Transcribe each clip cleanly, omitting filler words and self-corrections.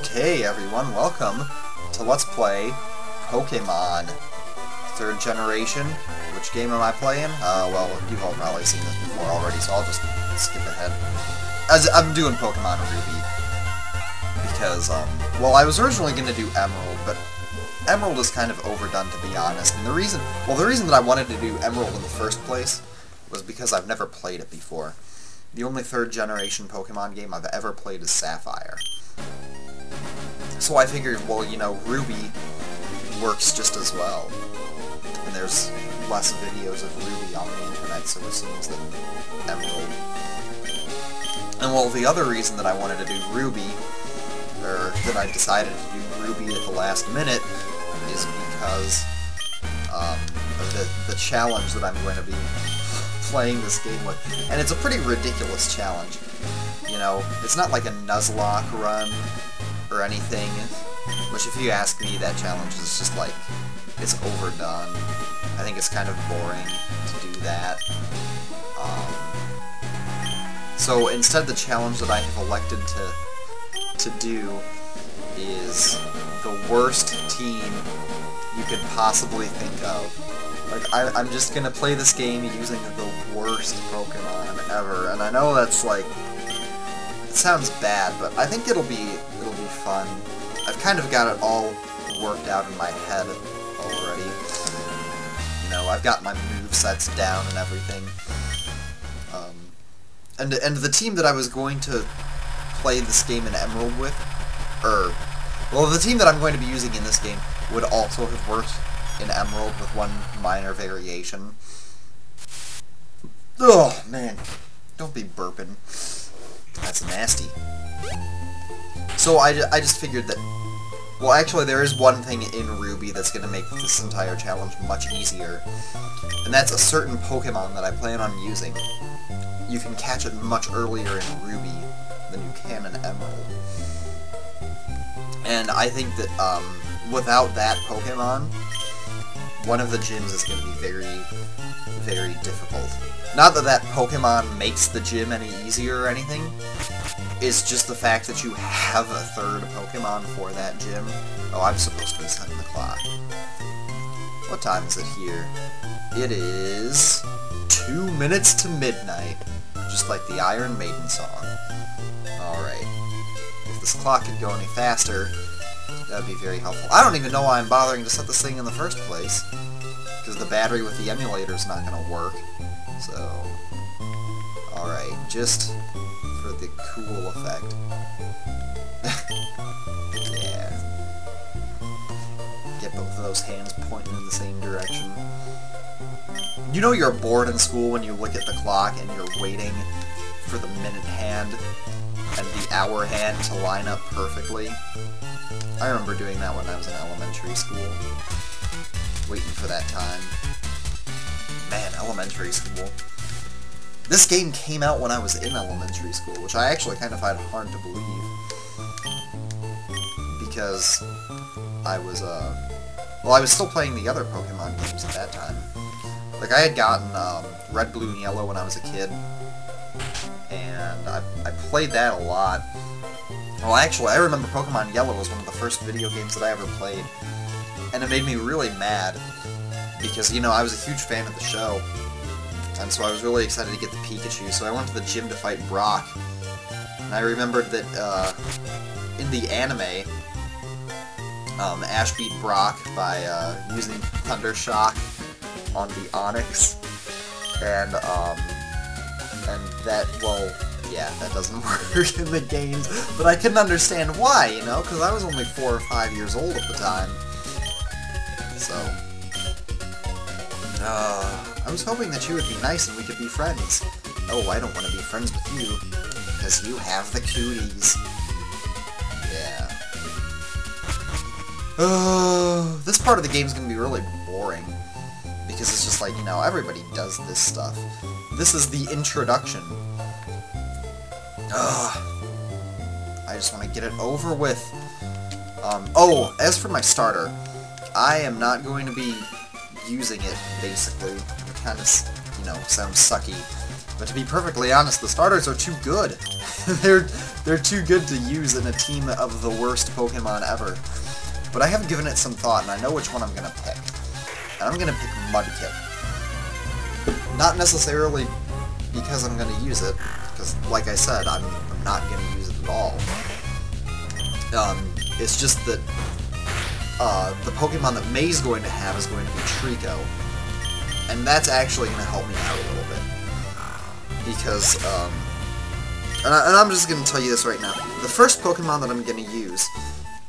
Okay, everyone, welcome to Let's Play Pokemon 3rd Generation. Which game am I playing? Well, you've all probably seen this before already, so I'll just skip ahead. As I'm doing Pokemon Ruby. Because, well, I was originally going to do Emerald, but Emerald is kind of overdone, to be honest. And the reason that I wanted to do Emerald in the first place was because I've never played it before. The only 3rd generation Pokemon game I've ever played is Sapphire. So I figured, well, you know, Ruby works just as well. And there's less videos of Ruby on the internet, so it seems, than Emerald. And well, the other reason that I wanted to do Ruby, or that I decided to do Ruby at the last minute, is because of the challenge that I'm going to be playing this game with. And it's a pretty ridiculous challenge. You know, it's not like a Nuzlocke run or anything, which if you ask me, that challenge is just like, it's overdone. I think it's kind of boring to do that. So instead, the challenge that I have elected to do is the worst team you could possibly think of. Like, I'm just gonna play this game using the worst Pokemon ever, and I know that's like, it sounds bad, but I think it'll be fun. I've kind of got it all worked out in my head already. You know, I've got my movesets down and everything. And the team that I was going to play this game in Emerald with, well, the team that I'm going to be using in this game would also have worked in Emerald with one minor variation. Oh, man. Don't be burping. That's nasty. So I just figured that, well, actually there is one thing in Ruby that's going to make this entire challenge much easier, and that's a certain Pokemon that I plan on using. You can catch it much earlier in Ruby than you can in Emerald. And I think that without that Pokemon, one of the gyms is going to be very, very difficult. Not that that Pokemon makes the gym any easier or anything, it's just the fact that you have a 3rd Pokemon for that gym. Oh, I'm supposed to be setting the clock. What time is it here? It is 2 minutes to midnight, just like the Iron Maiden song. Alright. If this clock could go any faster, that would be very helpful. I don't even know why I'm bothering to set this thing in the first place, because the battery with the emulator is not going to work. So, alright, just for the cool effect. Yeah. Get both of those hands pointing in the same direction. You know you're bored in school when you look at the clock and you're waiting for the minute hand and the hour hand to line up perfectly? I remember doing that when I was in elementary school. Waiting for that time. Man, elementary school. This game came out when I was in elementary school, which I actually kind of find hard to believe. Because I was, well, I was still playing the other Pokemon games at that time. Like, I had gotten Red, Blue, and Yellow when I was a kid, and I played that a lot. Well, actually, I remember Pokemon Yellow was one of the first video games that I ever played, and it made me really mad, because, you know, I was a huge fan of the show, and so I was really excited to get the Pikachu, so I went to the gym to fight Brock, and I remembered that, in the anime, Ash beat Brock by, using Thunder Shock on the Onix, and that, well, yeah, that doesn't work in the games, but I couldn't understand why, you know, because I was only 4 or 5 years old at the time. So, I was hoping that you would be nice and we could be friends. Oh, I don't want to be friends with you, because you have the cooties. Yeah. This part of the game is going to be really boring, because it's just like, you know, everybody does this stuff. This is the introduction. I just want to get it over with. Oh, as for my starter, I am not going to be using it, basically. It kind of, you know, sounds sucky. But to be perfectly honest, the starters are too good. they're too good to use in a team of the worst Pokemon ever. But I have given it some thought, and I know which one I'm gonna pick. And I'm gonna pick Mudkip. Not necessarily because I'm gonna use it, because like I said, I'm not gonna use it at all. It's just that the Pokemon that May's going to have is going to be Treecko. And that's actually going to help me out a little bit. Because, and I'm just going to tell you this right now. The first Pokemon that I'm going to use,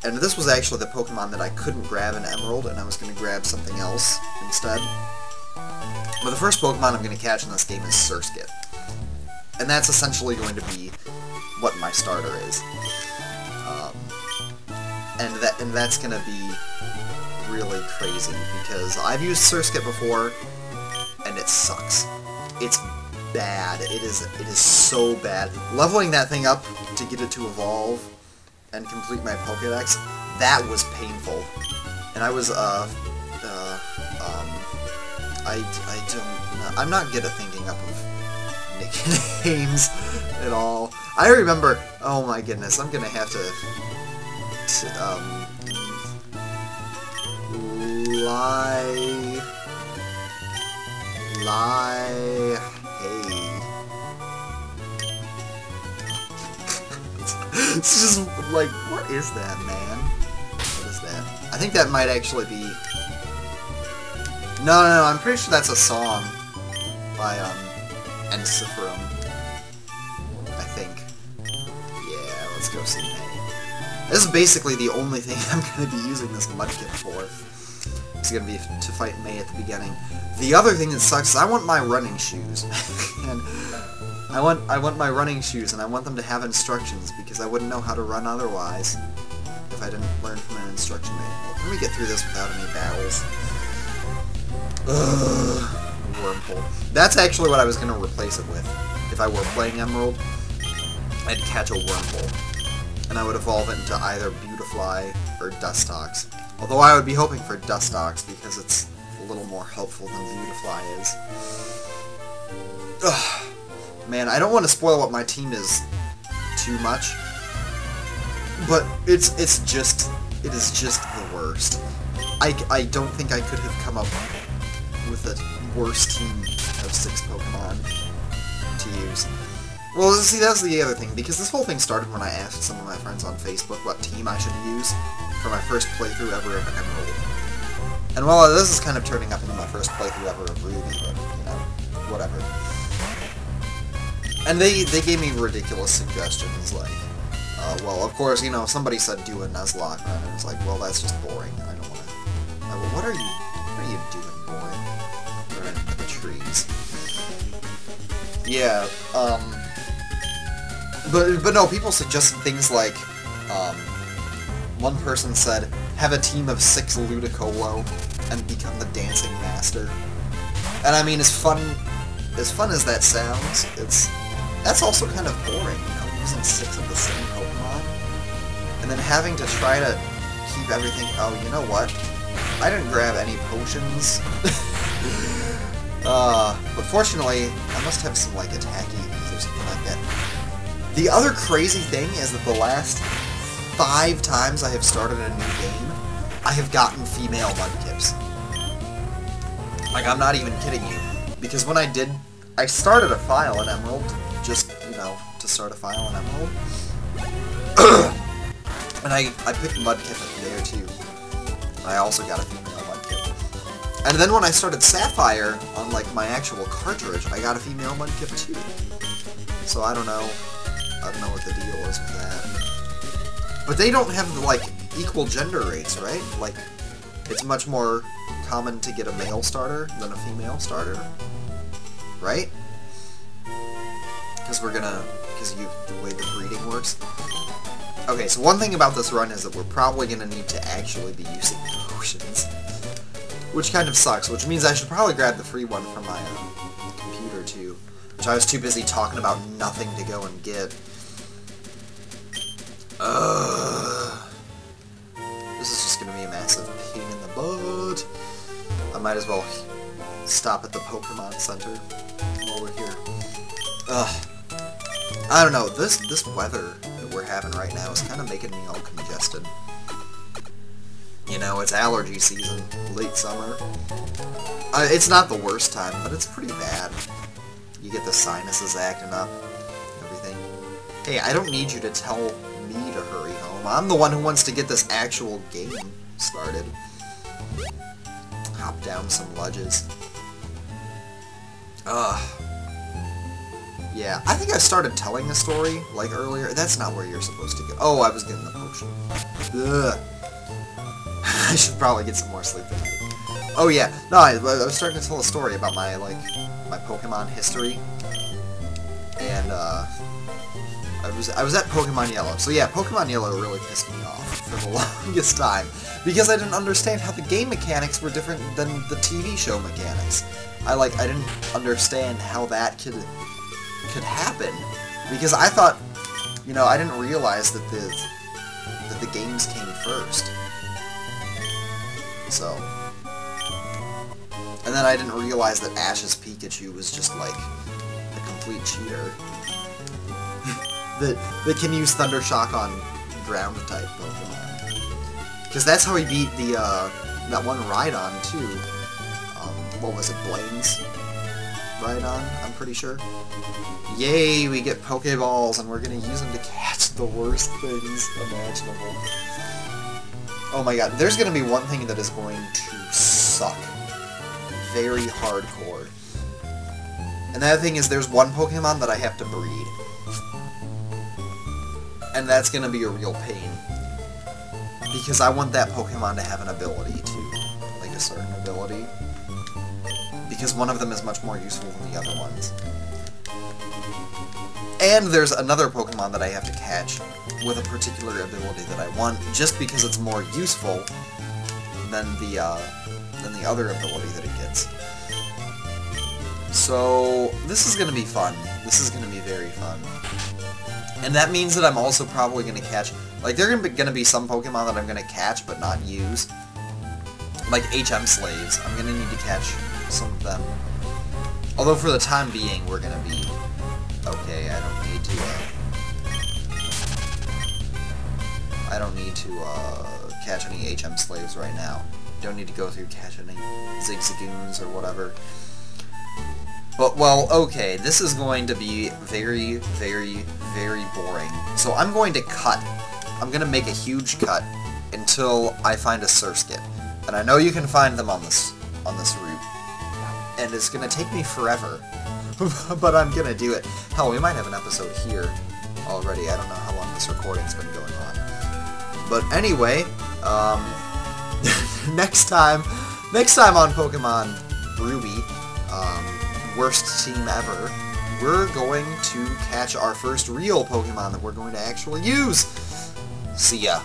and this was actually the Pokemon that I couldn't grab in Emerald, and I was going to grab something else instead. But the first Pokemon I'm going to catch in this game is Surskit. And that's essentially going to be what my starter is. And that's going to be really crazy, because I've used Surskit before, and it sucks. It's bad. It is so bad. Leveling that thing up to get it to evolve and complete my Pokédex, that was painful. And I was, I'm not good at thinking up of nicknames at all. I remember, oh my goodness, I'm gonna have to It's just like, what is that, man? What is that? I think that might actually be... No, I'm pretty sure that's a song by, Ensiferum. I think. Yeah, let's go see May. This is basically the only thing I'm going to be using this Mudkip for. It's going to be to fight May at the beginning. The other thing that sucks is I want my running shoes. And I want my running shoes, and I want them to have instructions, because I wouldn't know how to run otherwise if I didn't learn from an instruction manual. Can we get through this without any battles? Ugh, Wormhole. That's actually what I was going to replace it with. If I were playing Emerald, I'd catch a Wormhole, and I would evolve it into either Beautifly or Dustox. Although I would be hoping for Dustox, because it's a little more helpful than Beautifly is. Ugh. Man, I don't want to spoil what my team is too much, but it is just the worst. I don't think I could have come up with a worse team of 6 Pokemon to use. Well, see, that's the other thing, because this whole thing started when I asked some of my friends on Facebook what team I should use for my first playthrough ever of Emerald. And while this is kind of turning up into my first playthrough ever of Ruby, but, you know, whatever. And they gave me ridiculous suggestions, like, well, of course, you know, somebody said do a Nuzlocke, and I was like, well, that's just boring. I don't want to... Well, what are you doing, boy? Running into the trees. Yeah, But no, people suggested things like, one person said, have a team of 6 Ludicolo and become the Dancing Master. And I mean, as fun as that sounds, that's also kind of boring, you know, using 6 of the same Pokemon. And then having to try to keep everything... Oh, you know what? I didn't grab any potions. But fortunately, I must have some, like, attack EVs or something like that. The other crazy thing is that the last 5 times I have started a new game, I have gotten female Mudkips. Like, I'm not even kidding you. Because when I started a file in Emerald, just, you know, to start a file in Emerald. And I picked Mudkip there, too. I also got a female Mudkip. And then when I started Sapphire, on, like, my actual cartridge, I got a female Mudkip, too. So I don't know what the deal is with that. But they don't have, like, equal gender rates, right? Like, it's much more common to get a male starter than a female starter. Right? Because the way the breeding works. Okay, so one thing about this run is that we're probably gonna need to actually be using potions. Which kind of sucks, which means I should probably grab the free one from my computer, too. Which I was too busy talking about nothing to go and get. This is just gonna be a massive pain in the butt. I might as well stop at the Pokemon Center while we're here. Ugh. I don't know, this weather that we're having right now is kind of making me all congested. You know, it's allergy season, late summer. It's not the worst time, but it's pretty bad. You get the sinuses acting up, everything. Hey, I don't need you to tell me to hurry home. I'm the one who wants to get this actual game started. Hop down some ledges. Ugh. Yeah, I think I started telling a story, like, earlier. That's not where you're supposed to go. Oh, I was getting the potion. Ugh. I should probably get some more sleep tonight. Oh, yeah. No, I was starting to tell a story about my, like, my Pokemon history. And, I was at Pokemon Yellow. So, yeah, Pokemon Yellow really pissed me off for the longest time. Because I didn't understand how the game mechanics were different than the TV show mechanics. I didn't understand how that could happen, because I thought, you know, I didn't realize that the games came first. So, and then I didn't realize that Ash's Pikachu was just like a complete cheater that can use Thunder Shock on ground type Pokemon, because that's how he beat the that one Rhydon too. What was it, Blaine's Rhydon? I'm pretty sure. Yay, we get Pokeballs, and we're gonna use them to catch the worst things imaginable. Oh my god, there's gonna be one thing that is going to suck. Very hardcore. And the other thing is, there's one Pokemon that I have to breed. And that's gonna be a real pain. Because I want that Pokemon to have an ability too. Like a certain ability. Because one of them is much more useful than the other ones. And there's another Pokemon that I have to catch with a particular ability that I want, just because it's more useful than the other ability that it gets. So this is gonna be fun. This is gonna be very fun. And that means that I'm also probably gonna catch, like, there are gonna be some Pokemon that I'm gonna catch but not use. Like HM Slaves. I'm gonna need to catch some of them. Although for the time being, we're gonna be okay. I don't need to catch any HM Slaves right now. Don't need to go through catching any Zigzagoons or whatever. But, well, okay, this is going to be very, very, very boring. So I'm going to cut. I'm going to make a huge cut until I find a Surskit. And I know you can find them on this route. And it's going to take me forever. But I'm going to do it. Hell, we might have an episode here already. I don't know how long this recording's been going on. But anyway, next time on Pokemon Ruby, worst team ever, we're going to catch our first real Pokemon that we're going to actually use. See ya.